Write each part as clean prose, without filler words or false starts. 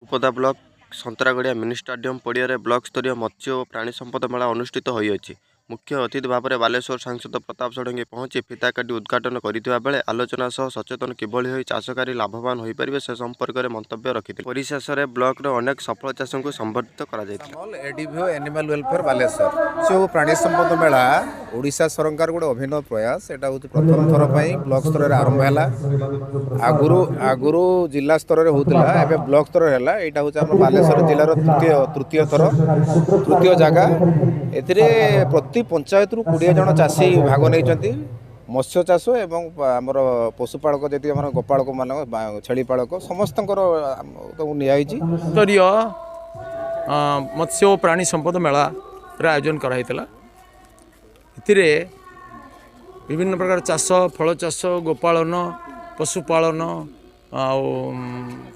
ଉପଦା block Santaragadia mini stadium ପଡ଼ିଆରେ block ସ୍ତରୀୟ ମତ୍ସ୍ୟ ଓ ପ୍ରାଣୀ ସମ୍ପଦ ମେଳା ଅନୁଷ୍ଠିତ ହୋଇଅଛି। ମୁଖ୍ୟ ଅତିଥି ଭାବରେ ବାଲେଶ୍ୱର ସାଂସଦ ପ୍ରତାପ ଷଡ଼ଙ୍ଗୀ ପହଞ୍ଚି ଫିତା କାଟି ଉଦ୍ଘାଟନ କରିଥିବା ବେଳେ ଆଲୋଚନା ସହ ସଚେତନ କିଭଳି ହୋଇ ଚାଷକାରୀ ଲାଭବାନ ହୋଇପାରିବେ ସେ ସମ୍ପର୍କରେ ମନ୍ତବ୍ୟ ରଖିଥିଲେ। ପରିଶେଷରେ ବ୍ଲକର ଅନେକ ସଫଳ ଚାଷୀଙ୍କୁ ସମ୍ବର୍ଦ୍ଧିତ କରାଯାଇଥିଲା। एडीभीओ एनिमल वेलफेयर बालेश्वर जो प्राणी संपद मेला ओडिशा सरकार गोटे अभिनव प्रयास एटा हूँ प्रथम थर पर ब्लॉक स्तर में आरंभ है। आगुरी जिला स्तर में होता है ब्लॉक स्तर है। यहाँ हूँ बालेश्वर जिलार तृतीय जगह प्रति पंचायत रु 20 जन चाषी भाग नहीं मत्स्य चाष एवं आमर पशुपालक जी आम गोपालक मान छेली पालक समस्त स्तरीय मत्स्य और प्राणी संपद मेला आयोजन कराई विभिन्न प्रकार चाष फल चाष गोपालन पशुपालन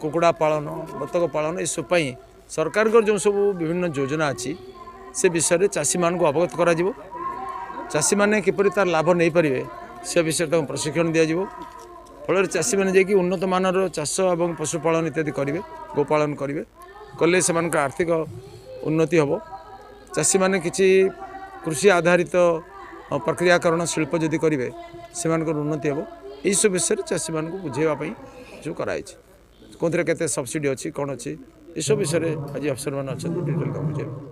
कुकुड़ा पालन बतक पालन ये सब सरकार जो सब विभिन्न योजना अच्छी से विषय में चाषी मान को अवगत करा चाषी मैंने किपर तार लाभ नहीं पारे से विषय प्रशिक्षण दिज्व फल चाषी मैंने जाकि उन्नत मानर चाष और पशुपालन इत्यादि करेंगे गोपालन करेंगे कले से आर्थिक उन्नति हम चाषी मैंने किसी कृषि आधारित प्रक्रियाकरण शिल्प जदि करेंगे से उन्नति हम यही सब विषय चाषी मान बुझेवाई जो कराई कौन के सब्सिडी अच्छी कौन अच्छी ये सब विषय आज अफसर मैंने अच्छा डिटेल बुझे।